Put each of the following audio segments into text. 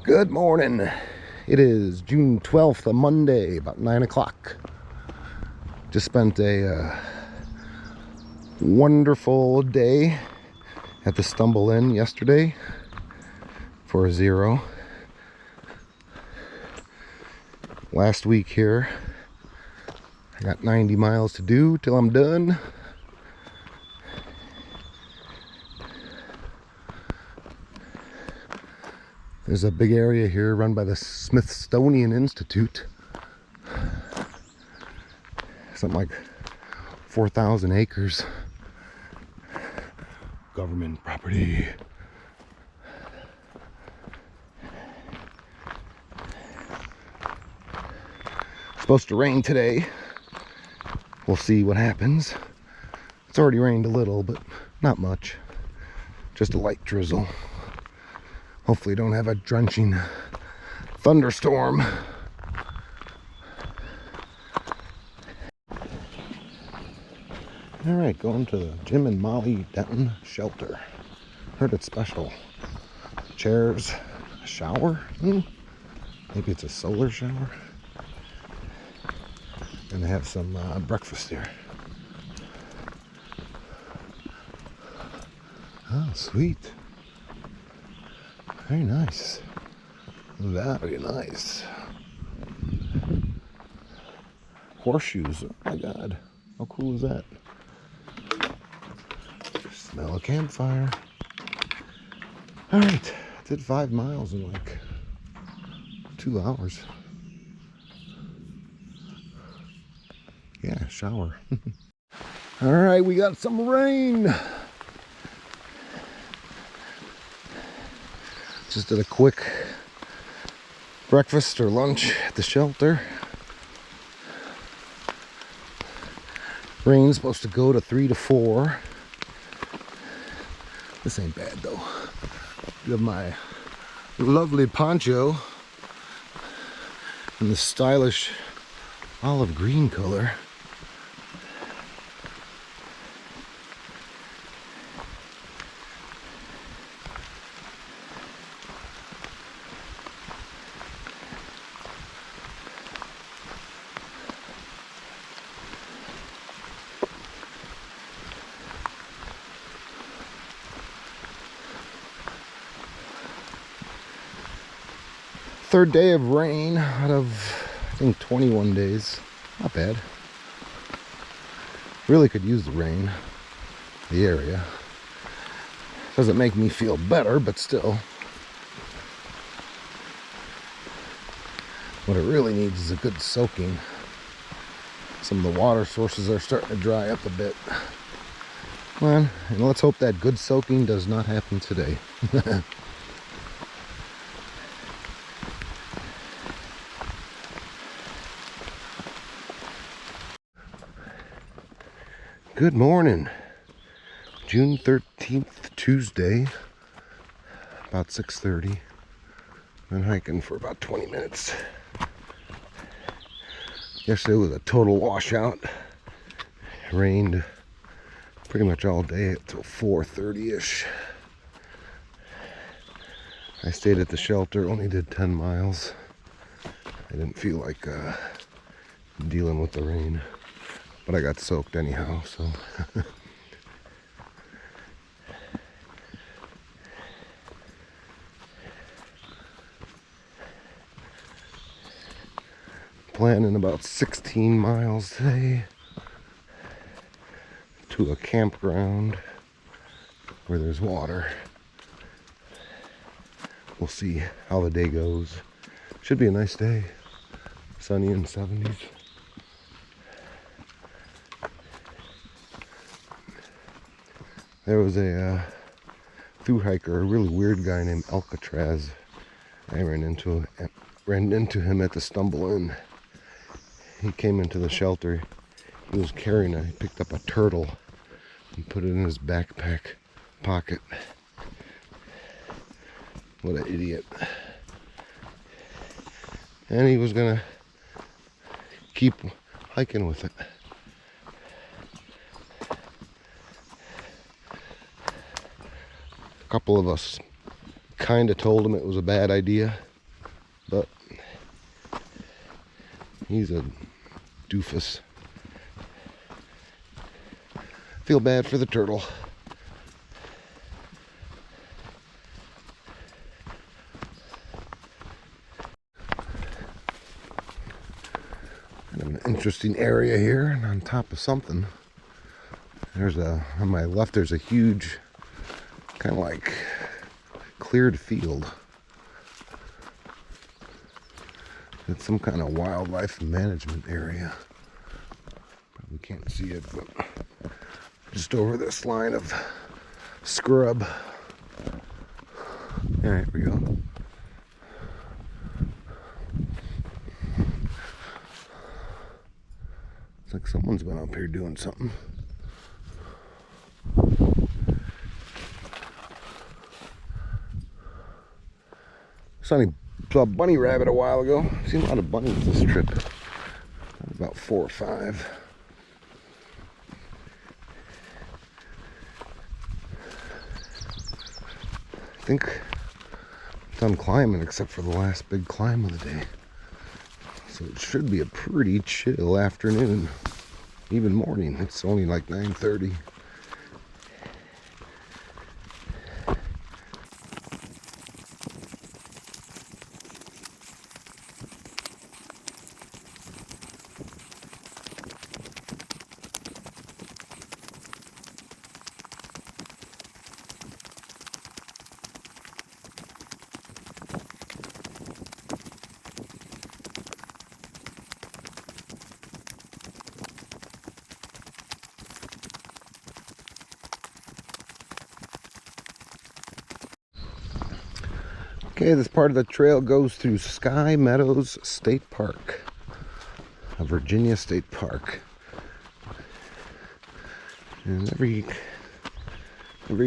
Good morning. It is June 12th, a Monday, about 9 o'clock. Just spent a wonderful day at the Stumble Inn yesterday for a 0. Last week here, I got 90 miles to do till I'm done. There's a big area here run by the Smithsonian Institute. Something like 4,000 acres. Government property. Supposed to rain today. We'll see what happens. It's already rained a little, but not much. Just a light drizzle. Hopefully don't have a drenching thunderstorm. All right, going to the Jim and Molly Denton shelter. Heard it's special. Chairs, a shower. Maybe it's a solar shower. And they have some breakfast here. Oh, sweet. Very nice. Very nice. Horseshoes. Oh my God. How cool is that? Smell a campfire. Alright. Did 5 miles in like 2 hours. Yeah, shower. Alright, we got some rain. Just did a quick breakfast or lunch at the shelter. Rain's supposed to go to 3 to 4. This ain't bad though. You have my lovely poncho in the stylish olive green color. Third day of rain out of, I think, 21 days. Not bad. Really could use the rain, the area. Doesn't make me feel better, but still. What it really needs is a good soaking. Some of the water sources are starting to dry up a bit. Come on, and let's hope that good soaking does not happen today. Good morning. June 13th, Tuesday, about 6:30. Been hiking for about 20 minutes. Yesterday was a total washout. It rained pretty much all day until 4:30ish. I stayed at the shelter, only did 10 miles. I didn't feel like dealing with the rain. But I got soaked anyhow, so. Planning about 16 miles today to a campground where there's water. We'll see how the day goes. Should be a nice day. Sunny in the 70s. There was a through hiker, a really weird guy named Alcatraz. I ran into him at the Stumble Inn. He came into the shelter. He was carrying he picked up a turtle and put it in his backpack pocket. What an idiot. And he was gonna keep hiking with it. A couple of us kind of told him it was a bad idea. but he's a doofus. Feel bad for the turtle. Kind of an interesting area here, and on top of something. On my left there's a huge, kind of like cleared field. It's some kind of wildlife management area. Probably can't see it, but just over this line of scrub. There we go. It's like someone's been up here doing something. Sonny saw a bunny rabbit a while ago. Seen a lot of bunnies this trip. About 4 or 5. I think I'm done climbing except for the last big climb of the day. So it should be a pretty chill afternoon. Even morning. It's only like 9:30. Okay, this part of the trail goes through Sky Meadows State Park, a Virginia state park. And every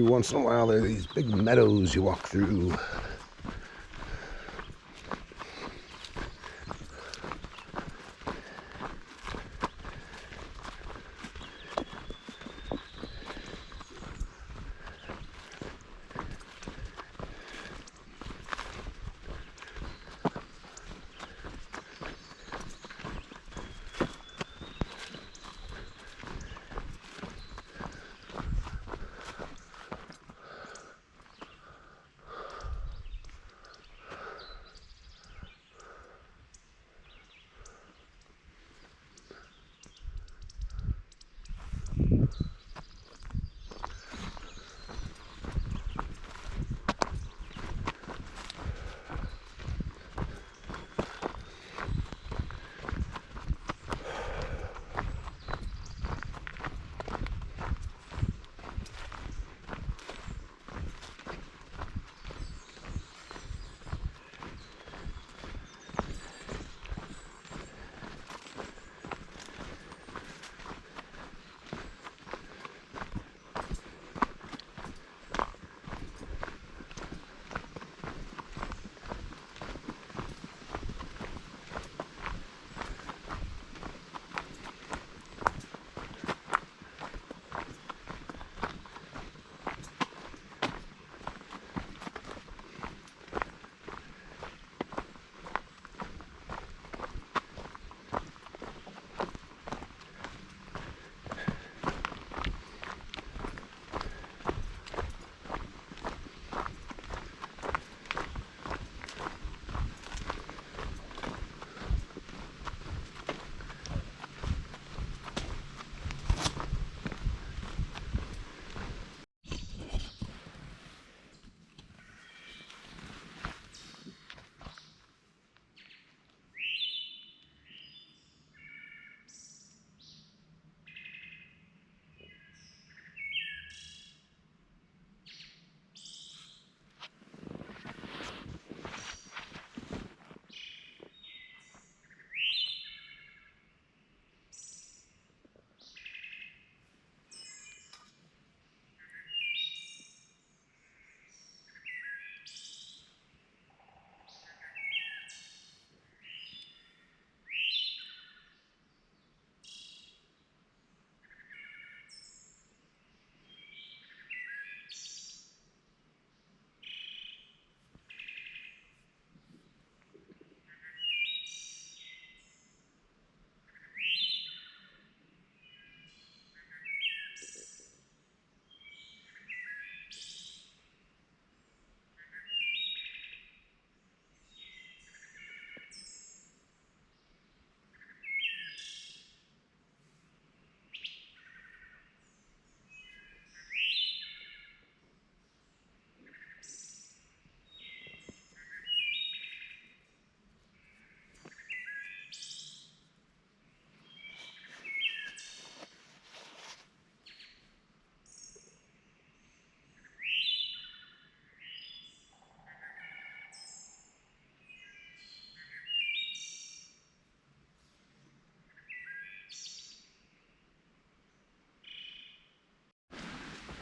once in a while there are these big meadows you walk through.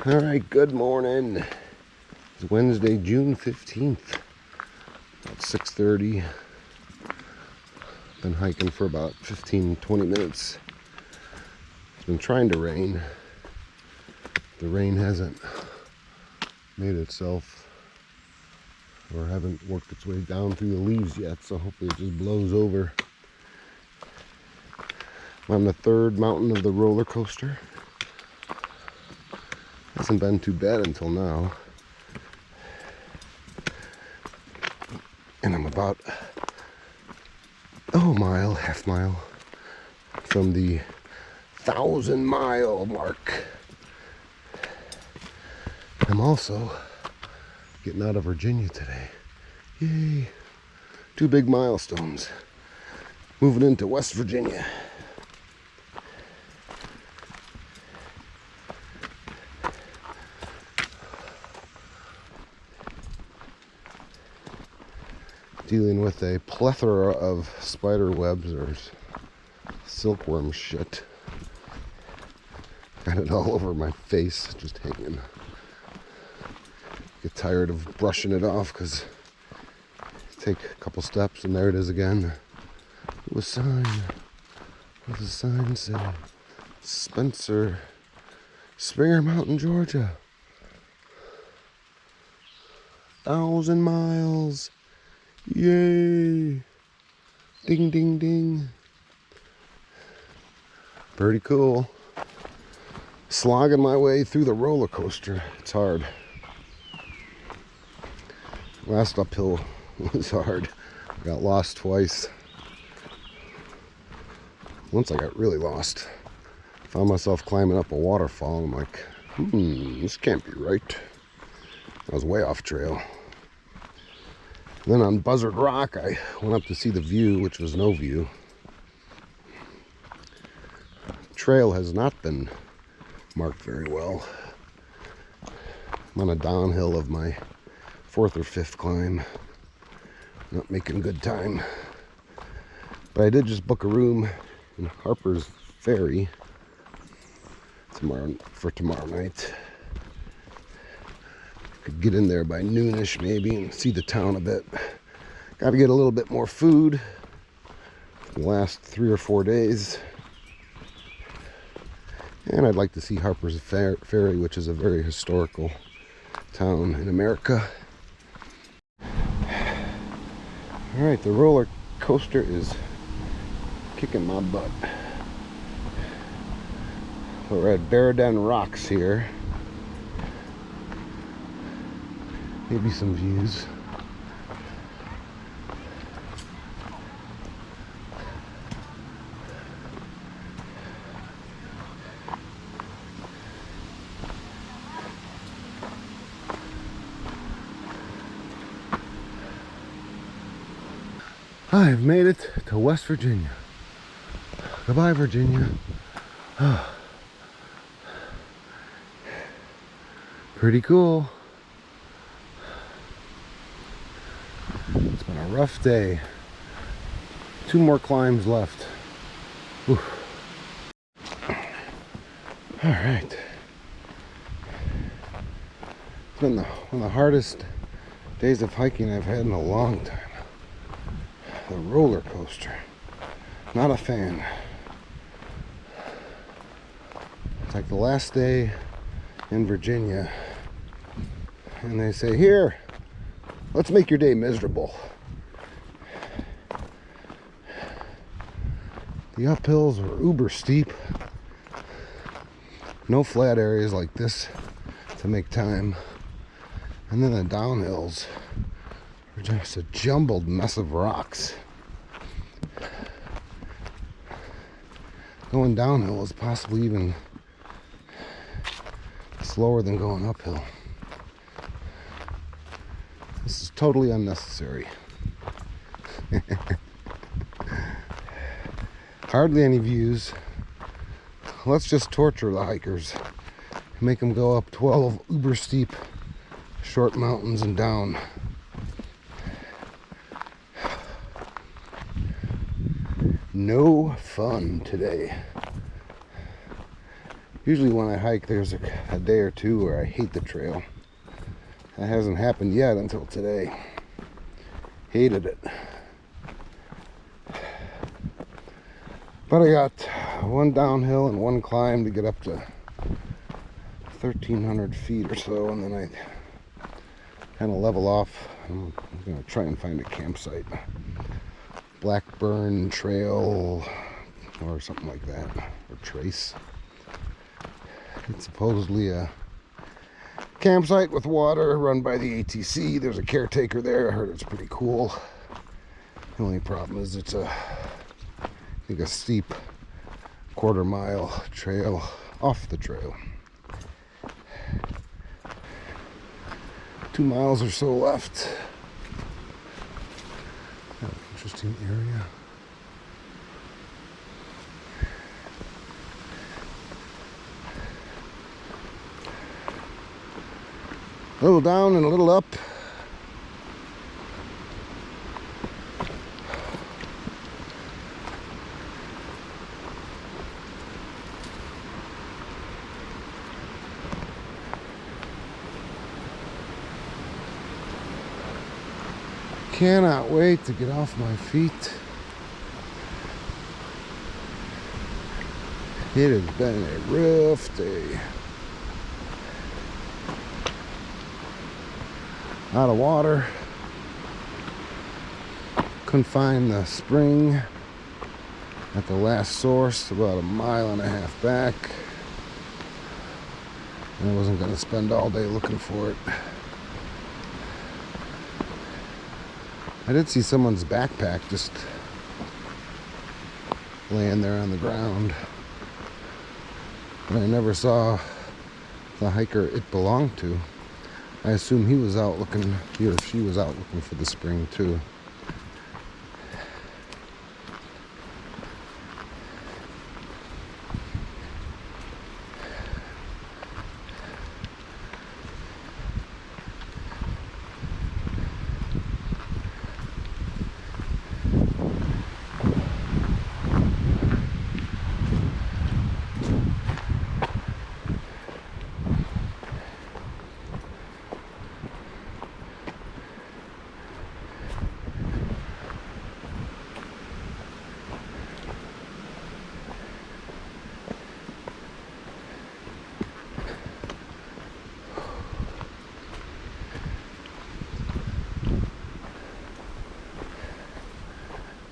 All right, good morning. It's Wednesday, June 15th, about 6:30. Been hiking for about 15-20 minutes. It's been trying to rain. The rain hasn't made itself or haven't worked its way down through the leaves yet, so hopefully it just blows over. I'm on the third mountain of the roller coaster. Hasn't been too bad until now. And I'm about half mile from the 1,000-mile mark. I'm also getting out of Virginia today. Yay! 2 big milestones. Moving into West Virginia. Dealing with a plethora of spider webs or silkworm shit. Got it all over my face, just hanging. Get tired of brushing it off because take a couple steps and there it is again. It was a sign. What does the sign say? Spencer, Springer Mountain, Georgia. 1,000 miles. Yay! Ding, ding, ding. Pretty cool. Slogging my way through the roller coaster. It's hard. Last uphill was hard. I got lost twice. Once I got really lost. Found myself climbing up a waterfall. I'm like, this can't be right. I was way off trail. Then on Buzzard Rock, I went up to see the view, which was no view. Trail has not been marked very well. I'm on a downhill of my 4th or 5th climb. Not making good time. But I did just book a room in Harper's Ferry for tomorrow night. Could get in there by noonish maybe and see the town a bit. Got to get a little bit more food for the last 3 or 4 days. And I'd like to see Harper's Ferry, which is a very historical town in America. Alright, the roller coaster is kicking my butt. We're at Bear Den Rocks here. Maybe some views. I've made it to West Virginia. Goodbye, Virginia. Pretty cool. It's been a rough day. 2 more climbs left. Whew. All right. It's been one of the hardest days of hiking I've had in a long time. The roller coaster. Not a fan. It's like the last day in Virginia. And they say, here, let's make your day miserable. The uphills were uber steep. No flat areas like this to make time. And then the downhills were just a jumbled mess of rocks. Going downhill is possibly even slower than going uphill. This is totally unnecessary. Hardly any views. Let's just torture the hikers. Make them go up 12 uber steep short mountains and down. No fun today. Usually when I hike, there's a day or two where I hate the trail. That hasn't happened yet until today. Hated it. But I got one downhill and one climb to get up to 1,300 feet or so, and then I kind of level off. I'm going to try and find a campsite. Blackburn Trail or something like that, or Trace. It's supposedly a campsite with water run by the ATC. There's a caretaker there. I heard it's pretty cool. The only problem is it's I think a steep quarter-mile trail off the trail. 2 miles or so left. Kind of interesting area. A little down and a little up. Cannot wait to get off my feet. It has been a rough day. Out of water. Couldn't find the spring at the last source, about 1.5 miles back. And I wasn't going to spend all day looking for it. I did see someone's backpack just laying there on the ground. But I never saw the hiker it belonged to. I assume he was out looking, he or she was out looking for the spring too.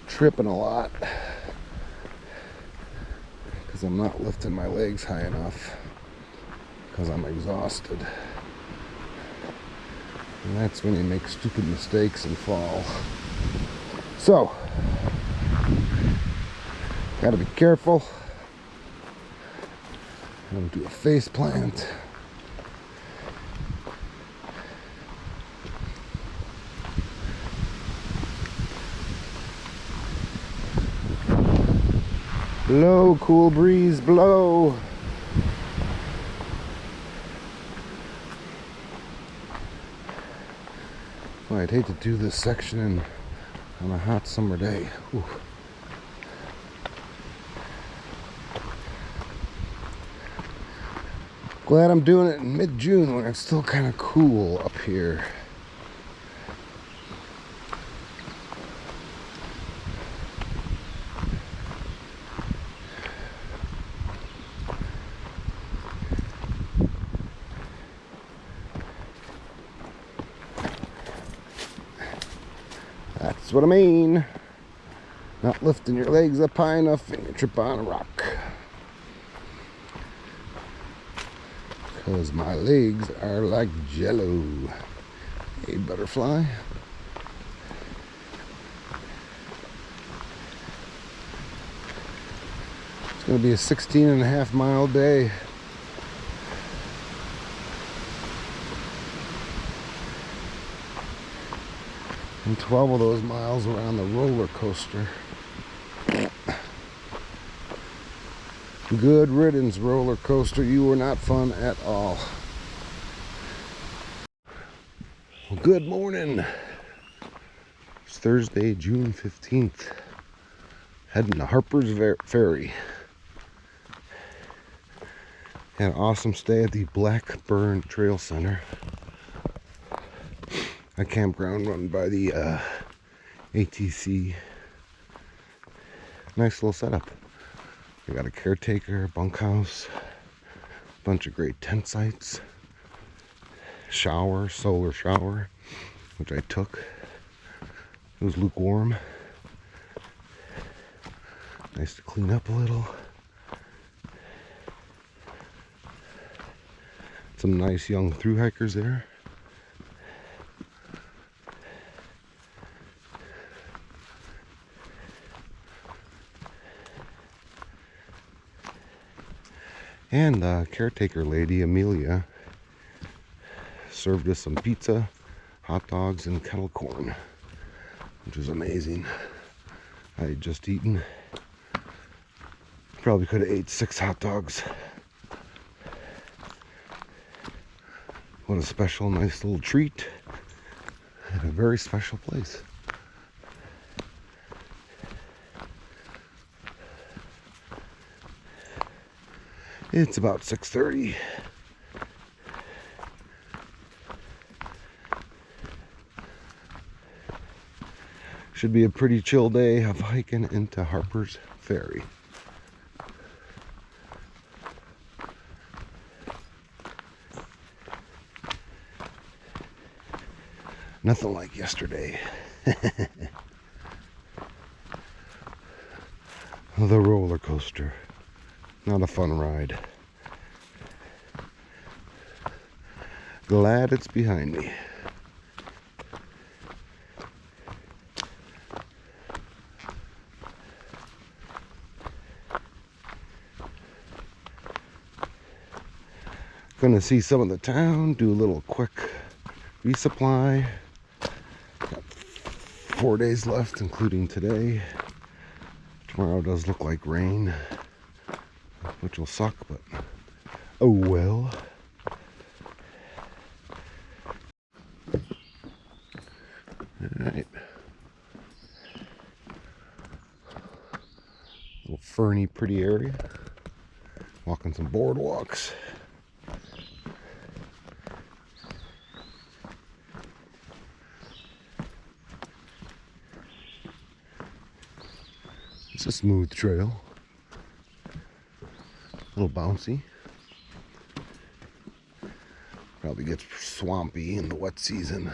Tripping a lot because I'm not lifting my legs high enough because I'm exhausted, and that's when you make stupid mistakes and fall. So gotta be careful. I'm gonna do a face plant. Blow, cool breeze, blow. Well, I'd hate to do this section on a hot summer day. Ooh. Glad I'm doing it in mid-June when it's still kind of cool up here. That's what I mean. Not lifting your legs up high enough and you trip on a rock. Because my legs are like jello. Hey, butterfly. It's going to be a 16.5-mile day. And 12 of those miles were on the roller coaster. Good riddance, roller coaster. You were not fun at all. Well, good morning. It's Thursday, June 15th. Heading to Harper's Ferry. Had an awesome stay at the Blackburn Trail Center, a campground run by the ATC. Nice little setup. We got a caretaker, bunkhouse, bunch of great tent sites, shower, solar shower, which I took. It was lukewarm. Nice to clean up a little. Some nice young thru hikers there. And the caretaker lady, Amelia, served us some pizza, hot dogs, and kettle corn, which was amazing. I had just eaten. Probably could have ate 6 hot dogs. What a special, nice little treat at a very special place. It's about 6:30. Should be a pretty chill day of hiking into Harper's Ferry. Nothing like yesterday. The roller coaster. Not a fun ride. Glad it's behind me. Gonna see some of the town, do a little quick resupply. Got 4 days left, including today. Tomorrow does look like rain, which will suck, but oh well. Alright. Little ferny, pretty area. Walking some boardwalks. It's a smooth trail. A little bouncy. Probably gets swampy in the wet season.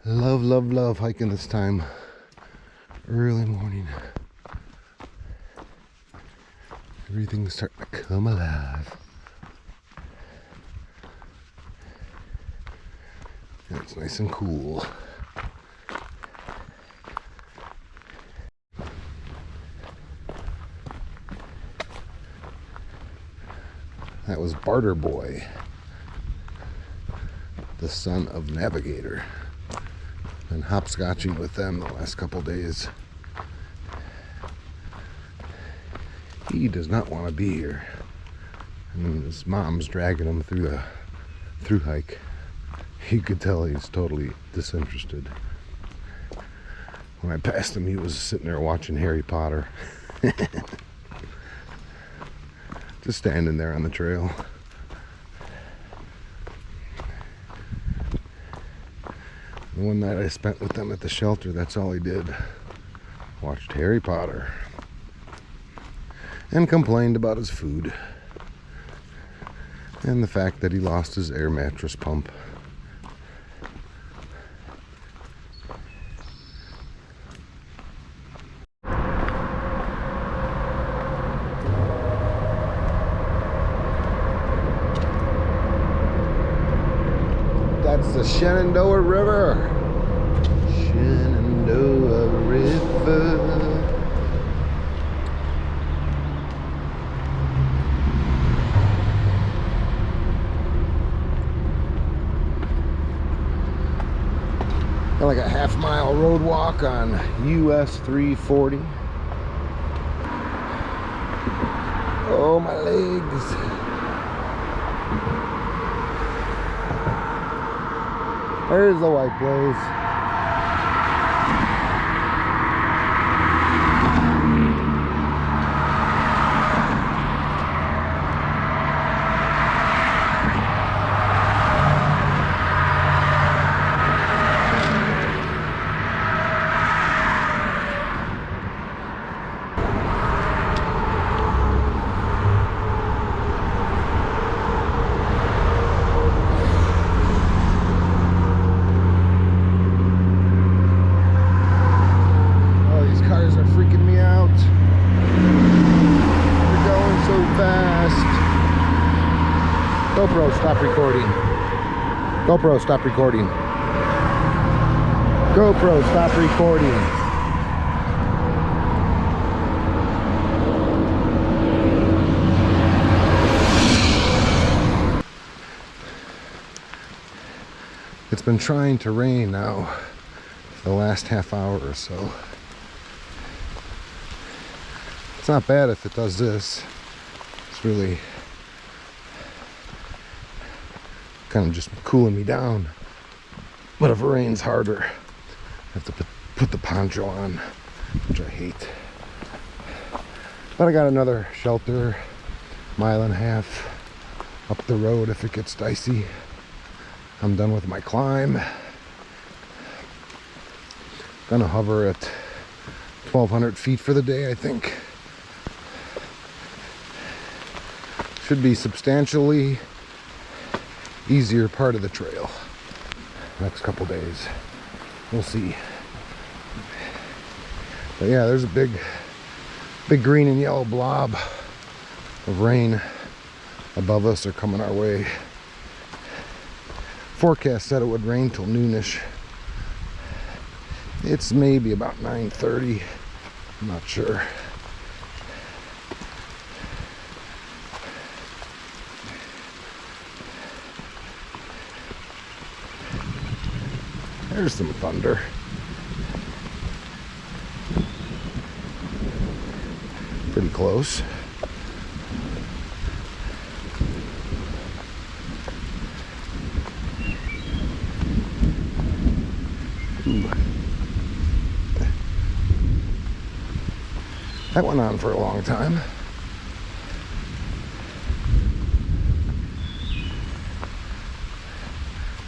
Love, love, love hiking this time. Early morning. Everything's starting to come alive. And it's nice and cool. That was Barter Boy, the son of Navigator. Been hopscotching with them the last couple days. He does not want to be here. And his mom's dragging him through the through hike. You could tell he's totally disinterested. When I passed him, he was sitting there watching Harry Potter. Just standing there on the trail. The one night I spent with them at the shelter, that's all he did. watched Harry Potter, and complained about his food and the fact that he lost his air mattress pump. That's the Shenandoah River. Shenandoah River. Got like a half-mile road walk on US 340. Oh, my legs. There's the white place. GoPro, stop recording. GoPro, stop recording. GoPro, stop recording. It's been trying to rain now for the last half hour or so. It's not bad if it does this. It's really kind of just cooling me down. But if it rains harder, I have to put the poncho on, which I hate. But I got another shelter, 1.5 miles up the road if it gets dicey. I'm done with my climb. Gonna hover at 1,200 feet for the day, I think. Should be substantially easier part of the trail next couple days. We'll see. But yeah, there's a big green and yellow blob of rain above us or coming our way. Forecast said it would rain till noonish. It's maybe about 9:30. I'm not sure. There's some thunder. Pretty close. Ooh. That went on for a long time.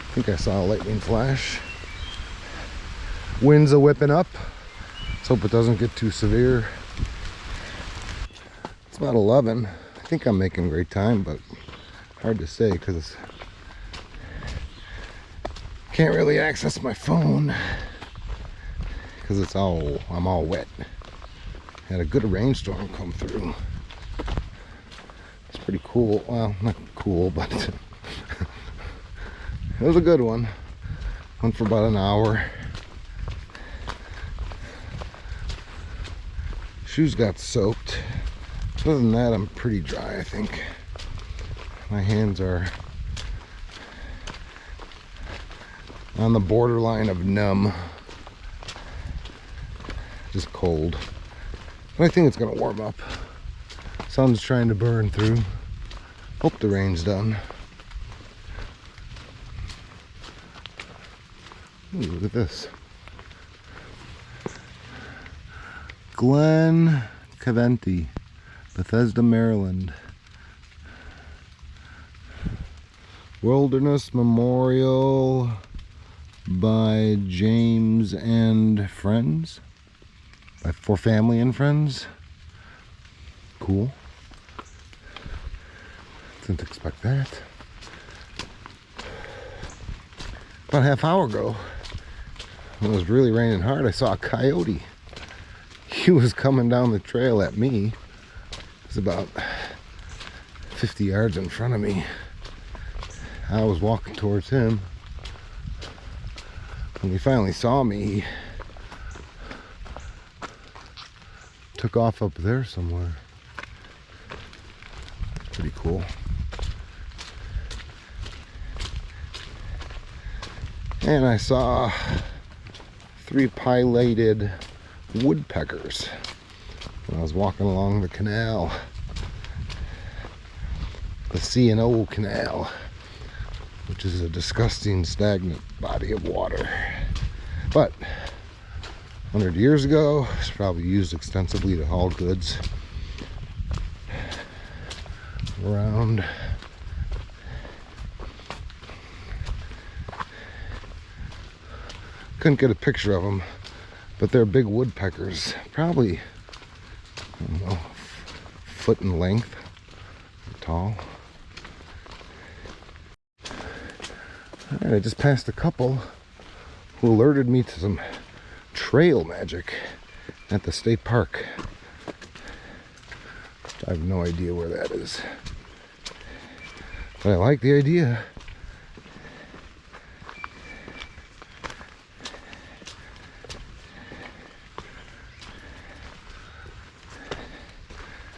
I think I saw a lightning flash. Winds are whipping up. Let's hope it doesn't get too severe. It's about 11. I think I'm making great time, but hard to say because can't really access my phone because I'm all wet. Had a good rainstorm come through. It's pretty cool. Well, not cool, but it was a good one. Went for about an hour. Shoes got soaked. Other than that, I'm pretty dry, I think. My hands are on the borderline of numb. Just cold. But I think it's gonna warm up. Sun's trying to burn through. Hope the rain's done. Ooh, look at this. Glen Caventi, Bethesda, Maryland. Wilderness Memorial by James and Friends. for family and friends. Cool. Didn't expect that. About a half hour ago, when it was really raining hard, I saw a coyote. He was coming down the trail at me. It was about 50 yards in front of me. I was walking towards him. When he finally saw me, he took off up there somewhere. Pretty cool. And I saw 3 pileated woodpeckers when I was walking along the canal, the C&O Canal, which is a disgusting stagnant body of water. But 100 years ago, it's probably used extensively to haul goods around. Couldn't get a picture of them, but they're big woodpeckers, probably, I don't know, foot in length, tall. Alright, I just passed a couple who alerted me to some trail magic at the state park. I have no idea where that is, but I like the idea.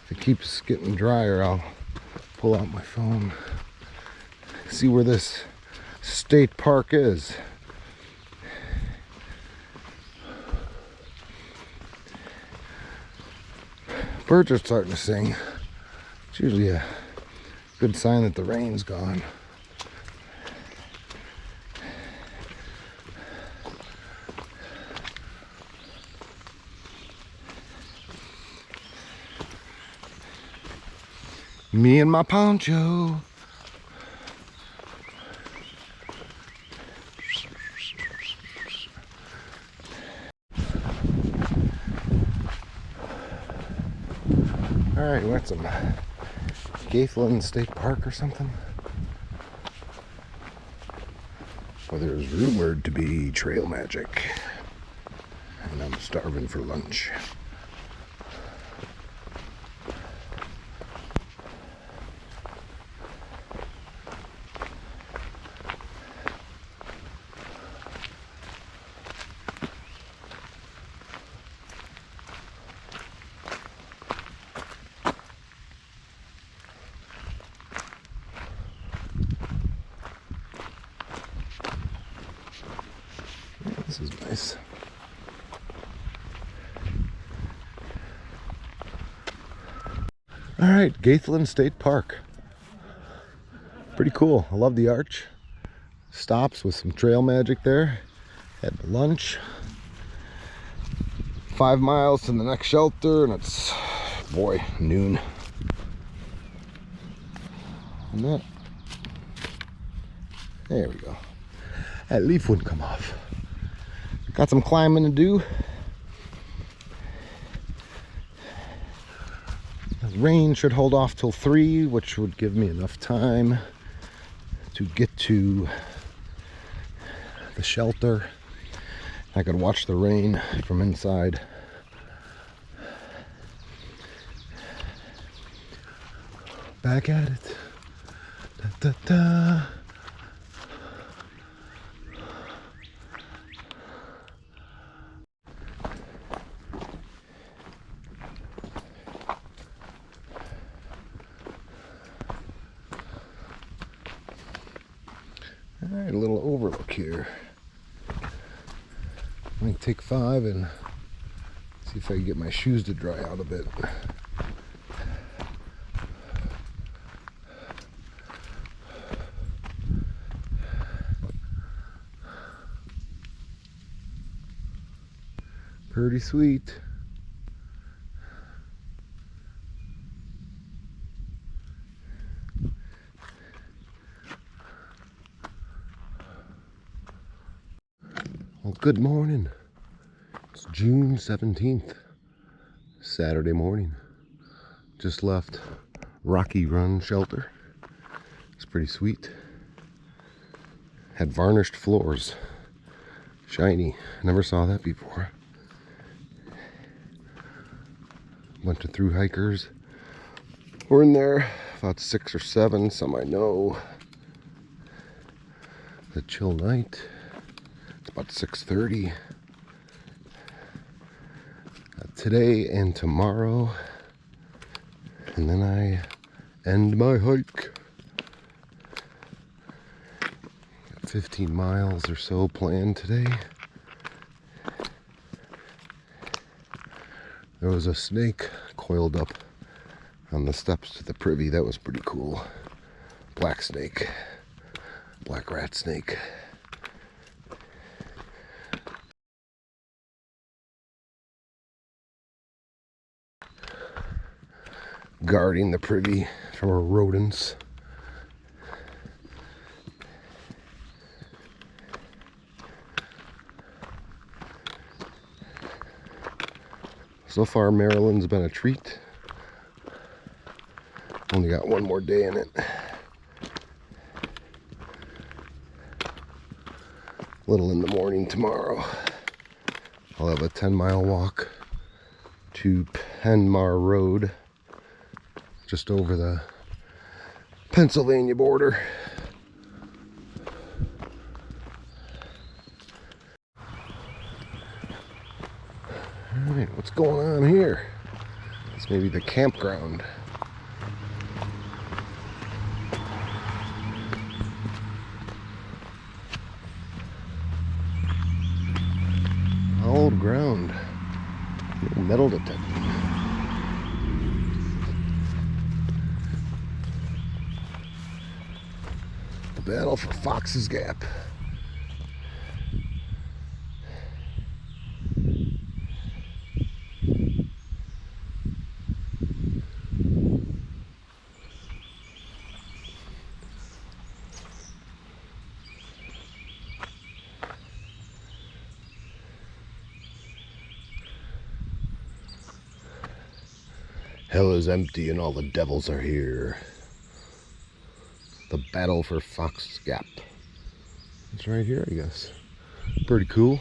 If it keeps getting drier, I'll pull out my phone, see where this state park is. Birds are starting to sing. It's usually a good sign that the rain's gone. Me and my poncho. Alright, we're at some Gathland State Park or something, where there's rumored to be trail magic, and I'm starving for lunch. This is nice. All right, Gathland State Park. Pretty cool. I love the arch. Stops with some trail magic there. Had lunch. 5 miles to the next shelter, and it's, boy, noon. And that, there we go. That leaf wouldn't come off. Got some climbing to do. The rain should hold off till 3, which would give me enough time to get to the shelter. I could watch the rain from inside. Back at it. Da, da, da. Alright, a little overlook here. Let me take 5 and see if I can get my shoes to dry out a bit. Pretty sweet. Well, good morning. It's June 17th. Saturday morning. Just left Rocky Run Shelter. It's pretty sweet. Had varnished floors. Shiny. Never saw that before. Bunch of through hikers. We're in there, about 6 or 7, some I know. The chill night. It's about 6:30. Today and tomorrow. And then I end my hike. 15 miles or so planned today. There was a snake coiled up on the steps to the privy. That was pretty cool. Black snake. Black rat snake. Guarding the privy from rodents. So far, Maryland's been a treat. Only got one more day in it. A little in the morning tomorrow. I'll have a 10-mile walk to Penmar Road, just over the Pennsylvania border. Alright, what's going on here? It's maybe the campground. Old ground. Metal detecting. The battle for Fox's Gap. Hell is empty and all the devils are here. The battle for Fox's Gap. It's right here, I guess. Pretty cool.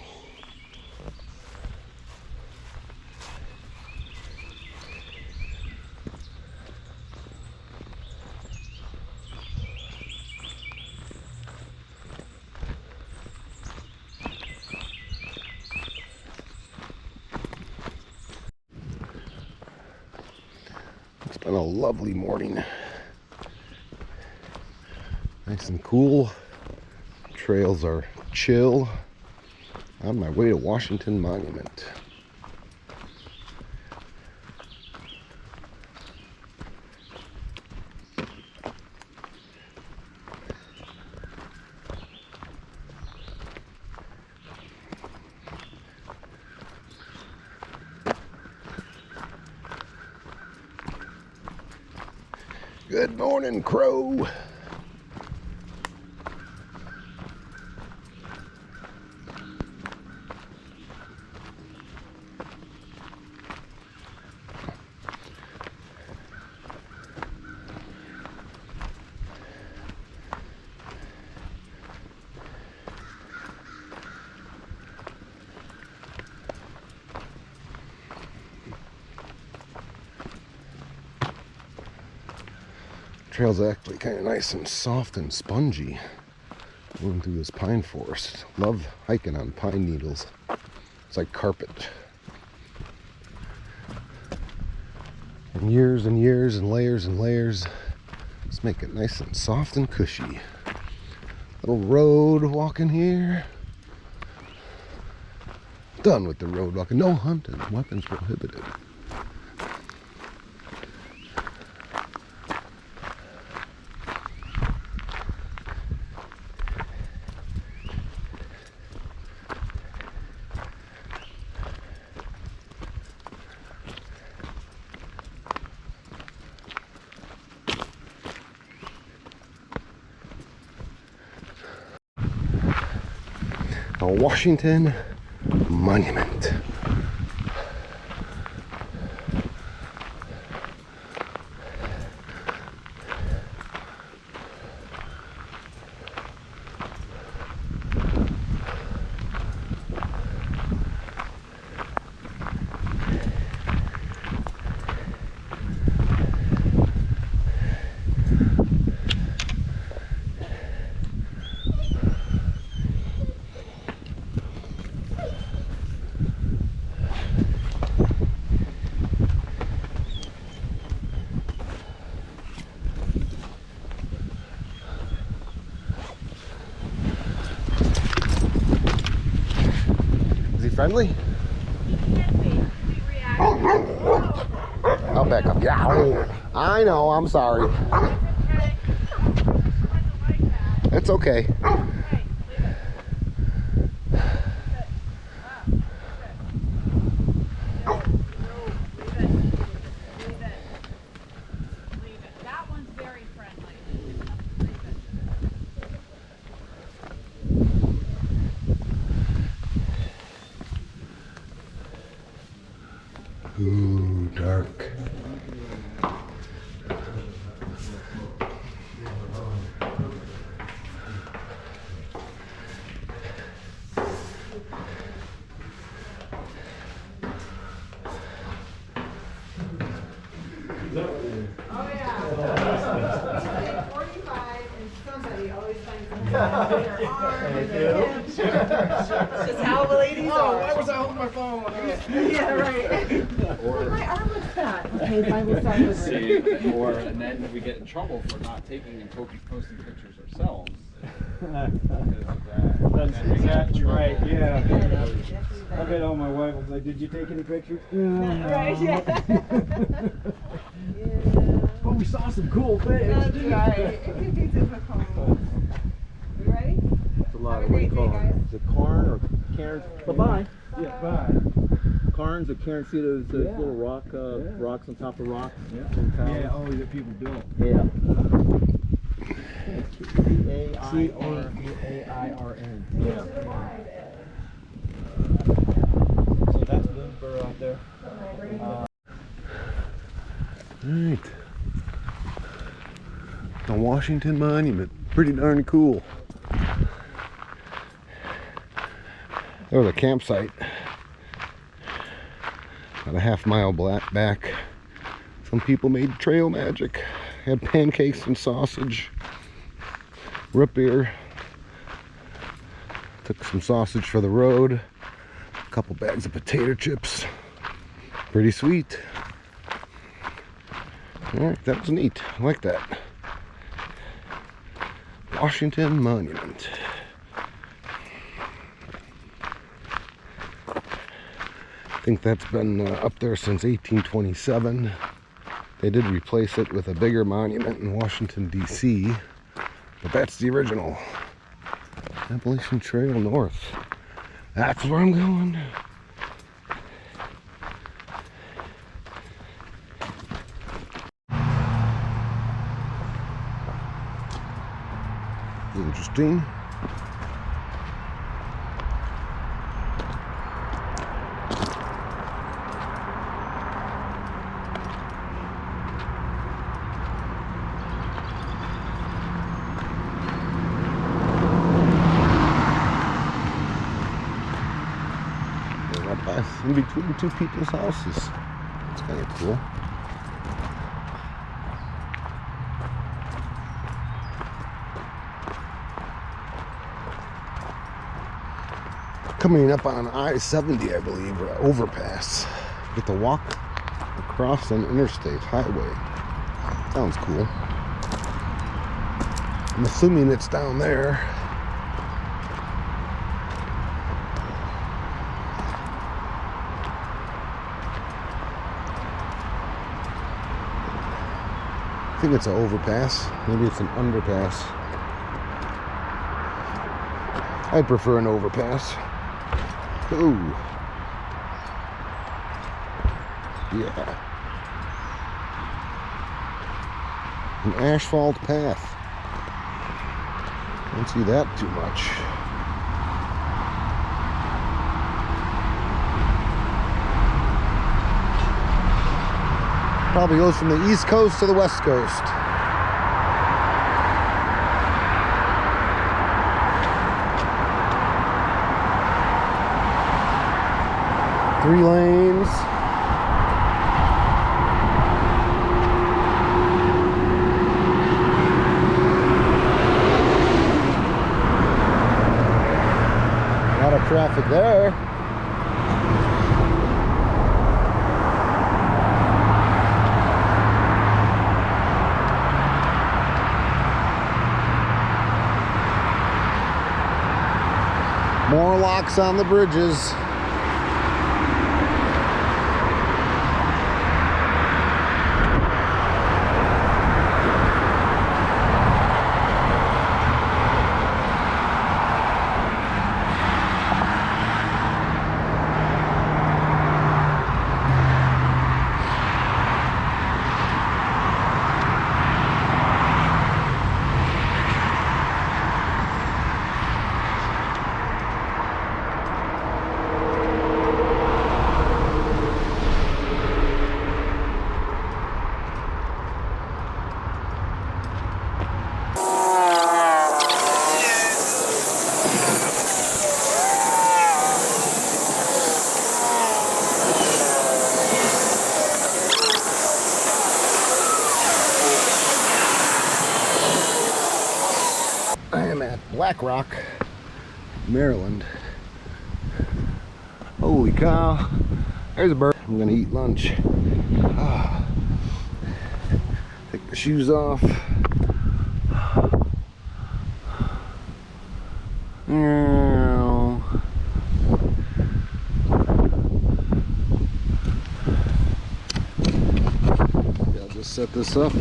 It's been a lovely morning. Nice and cool. Trails are chill. On my way to Washington Monument. Good morning, Crow. Trail's actually kind of nice and soft and spongy. Going through this pine forest. Love hiking on pine needles. It's like carpet. And years and years and layers. Let's make it nice and soft and cushy. Little road walking here. Done with the road walking. No hunting. Weapons prohibited. A Washington Monument. friendly? He can be. He reacts. I'll back up. Yeah. I know. I'm sorry. It's okay. That one's very friendly. Ooh, dark. Oh yeah. 45 and somebody always finds something on their arm or their hip. Just how the ladies are. Why was I holding my phone? Yeah, right. My arm was fat. Okay, I was fat with it. See, or and then we get in trouble for not taking and posting pictures ourselves. Because of that. That's exactly right, yeah. I bet all my wife was like, did you take any pictures? Right, yeah. Oh, we saw some cool things. That's right. It can be difficult. You ready? It's a lot Have of a what do you great call day, them? Is it corn or cairns? Bye-bye. Yeah, bye. Cairns or cairns, see those Yeah. little rock, Yeah. rocks on top of rocks? Yeah, oh, that people built. Yeah. C-A-I-R-V-A-I-R-N. Yeah. So that's Boonesboro out there. Alright. The Washington Monument. Pretty darn cool. There was a campsite about a half-mile back. Some people made trail magic. Had pancakes and sausage. Root beer. Took some sausage for the road. A couple bags of potato chips. Pretty sweet. Alright, that was neat. I like that. Washington Monument. I think that's been up there since 1827. They did replace it with a bigger monument in Washington, D.C., but that's the original. Appalachian Trail North. That's where I'm going. Interesting. In between two people's houses. It's kind of cool. Coming up on I-70, I believe, or overpass. Get to walk across an interstate highway. Sounds cool. I'm assuming it's down there. I think it's an overpass. Maybe it's an underpass. I'd prefer an overpass. Ooh. Yeah. An asphalt path. Don't see that too much. Probably goes from the East Coast to the West Coast. Three lanes. A lot of traffic there. More locks on the bridges. Rock, Maryland. Holy cow, there's a bird. I'm gonna eat lunch. Take the shoes off. I'll just set this up.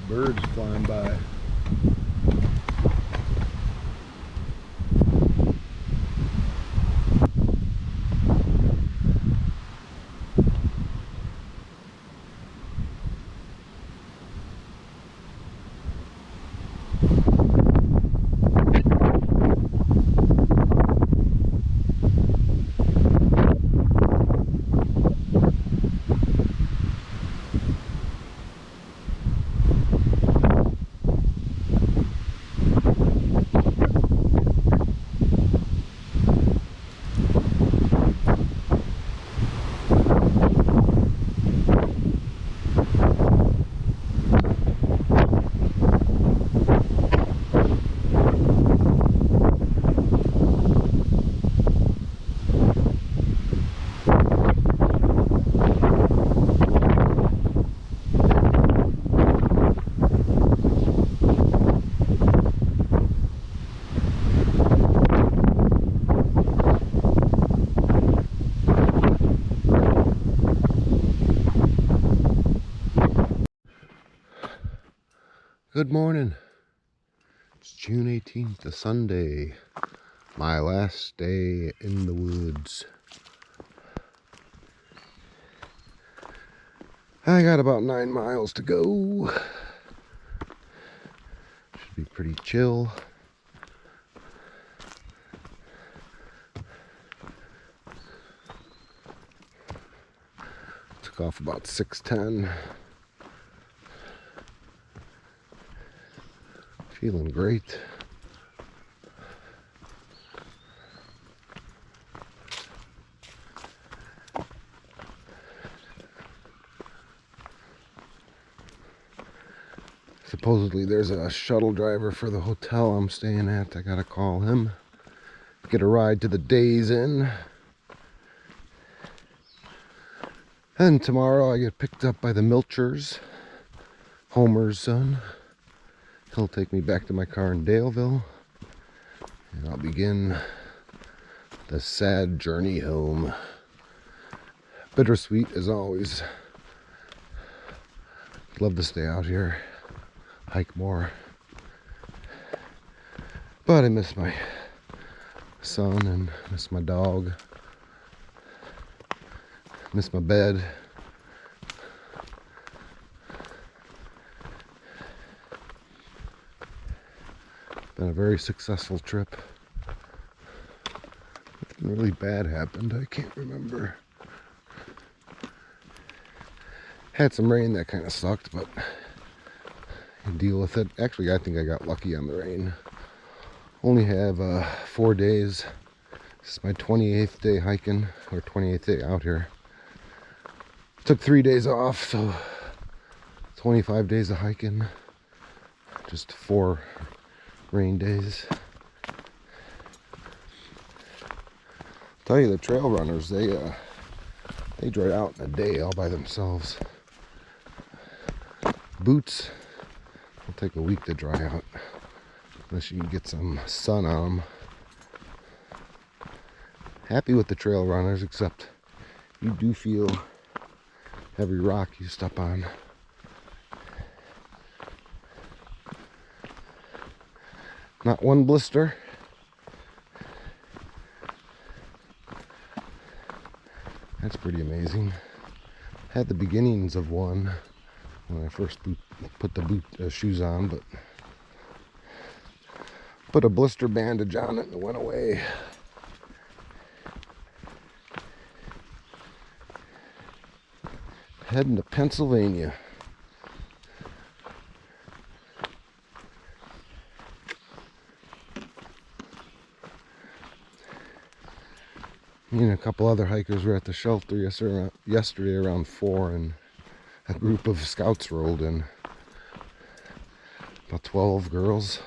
Birds flying by. Good morning. It's June 18th, a Sunday. My last day in the woods. I got about 9 miles to go. Should be pretty chill. Took off about 6:10. Feeling great. Supposedly there's a shuttle driver for the hotel I'm staying at. I gotta call him. Get a ride to the Days Inn. And tomorrow I get picked up by the Milchers, Homer's son. He'll take me back to my car in Daleville, and I'll begin the sad journey home. Bittersweet as always. Love to stay out here, hike more. But I miss my son and miss my dog. Miss my bed. Been a very successful trip. Nothing really bad happened. I can't remember. Had some rain that kind of sucked, but I deal with it. Actually, I think I got lucky on the rain. Only have 4 days. This is my 28th day hiking, or 28th day out here. Took 3 days off, so 25 days of hiking. Just 4 rain days. Tell you, the trail runners, they dry out in a day all by themselves. Boots will take a week to dry out unless you can get some sun on them. Happy with the trail runners, except you do feel every rock you step on. Not one blister. That's pretty amazing. Had the beginnings of one when I first put the shoes on, but put a blister bandage on it and it went away. Heading to Pennsylvania. Me and a couple other hikers were at the shelter yesterday around 4, and a group of scouts rolled in. About 12 girls,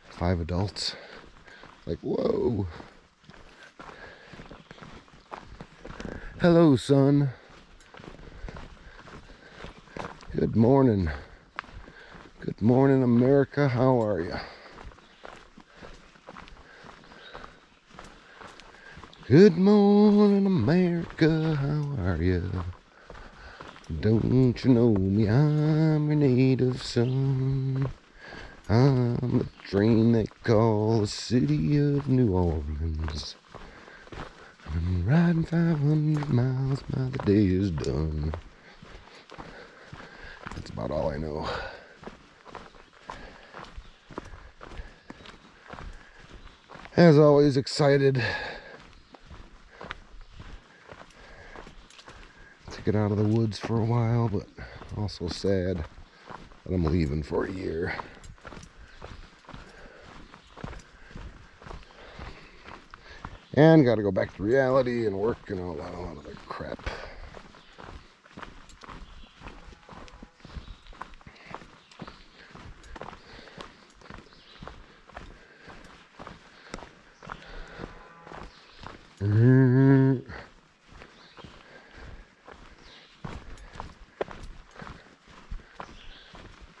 5 adults. Like, whoa. Hello, son. Good morning. Good morning, America. How are you? Good morning, America. How are you? Don't you know me? I'm your native son. I'm the train they call the city of New Orleans. I'm riding 500 miles by the day is done. That's about all I know. As always, excited to get out of the woods for a while, but also sad that I'm leaving for a year. And got to go back to reality and work and all that other crap.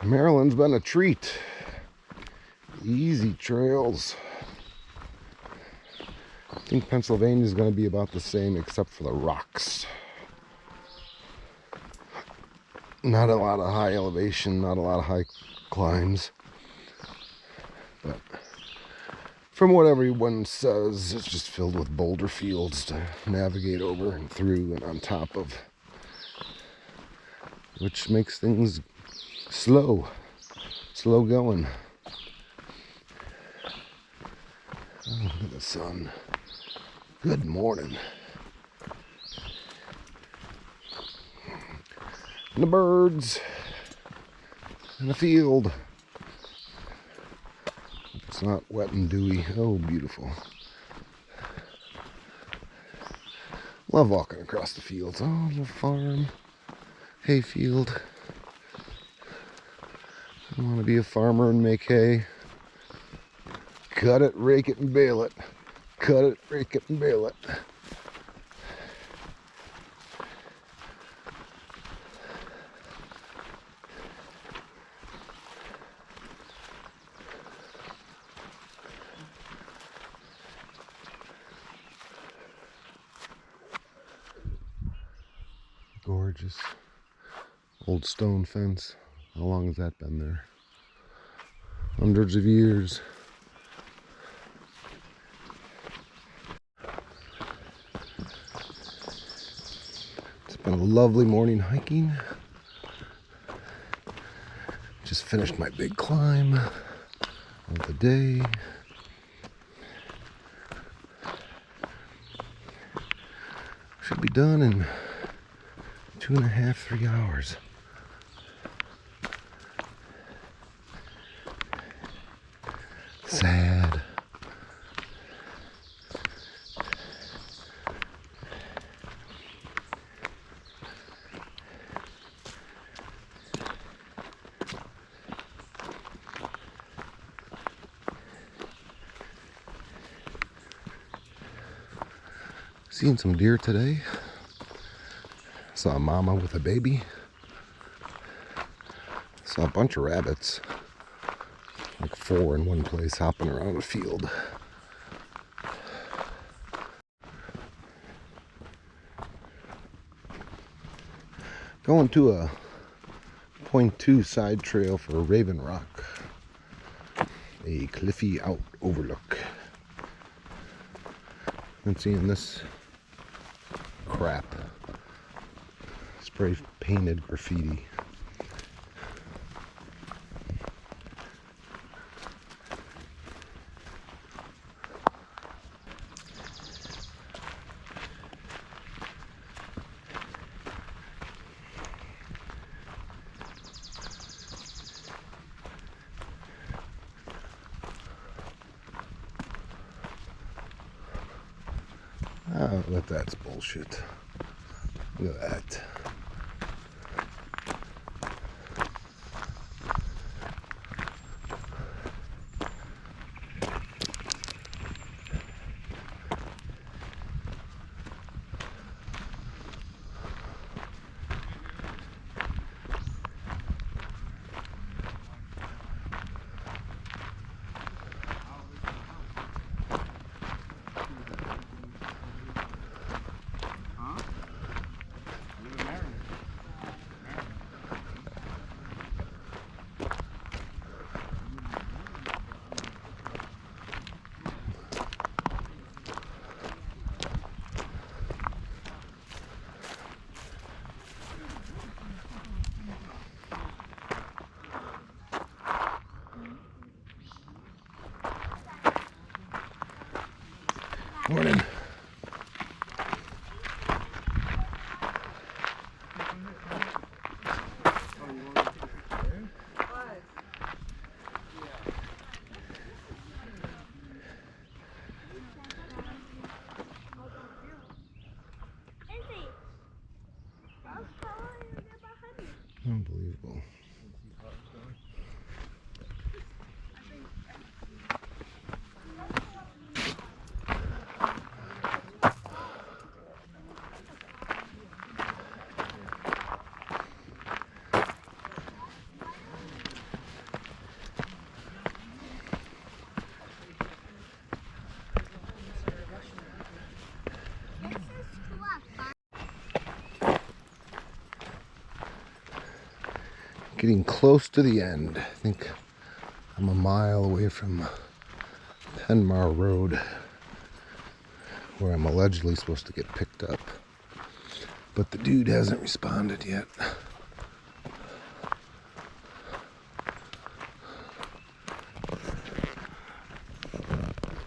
Maryland's been a treat. Easy trails. I think Pennsylvania's going to be about the same except for the rocks. Not a lot of high elevation, not a lot of high climbs. But from what everyone says, it's just filled with boulder fields to navigate over and through and on top of, which makes things slow going. Oh, look at the sun. Good morning. And the birds in the field. It's not wet and dewy. Oh, beautiful. Love walking across the fields. Oh, the farm, hayfield. I want to be a farmer and make hay. Cut it, rake it, and bale it. Cut it, rake it, and bale it. Gorgeous. Old stone fence. How long has that been there? Hundreds of years. It's been a lovely morning hiking. Just finished my big climb of the day. Should be done in 2.5, 3 hours. Sad. Seen some deer today. Saw a mama with a baby. Saw a bunch of rabbits. Like 4 in one place hopping around a field. Going to a 0.2 side trail for Raven Rock. A cliffy out overlook. Been seeing this crap. Spray painted graffiti. Oh, But that's bullshit. Look at that. Morning. Unbelievable. Getting close to the end. I think I'm a mile away from Penmar Road, where I'm allegedly supposed to get picked up. But the dude hasn't responded yet.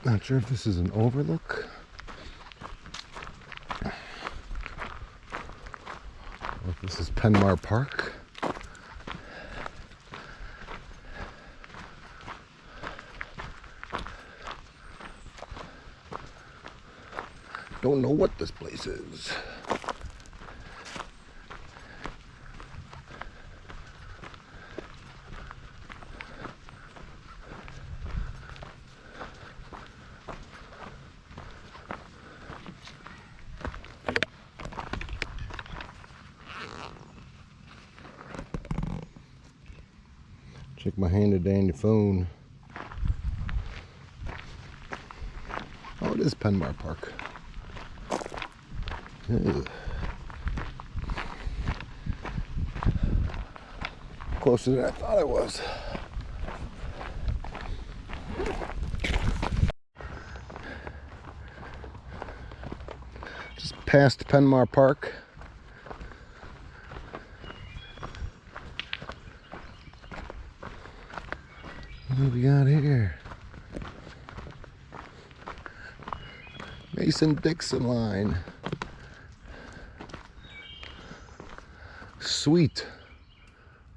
Not sure if this is an overlook or if this is Penmar Park. Don't know what this place is. Check my handy dandy phone. Oh, it is Penmar Park. Ugh. Closer than I thought I was. Just past Penmar Park. What do we got here? Mason-Dixon line. Sweet.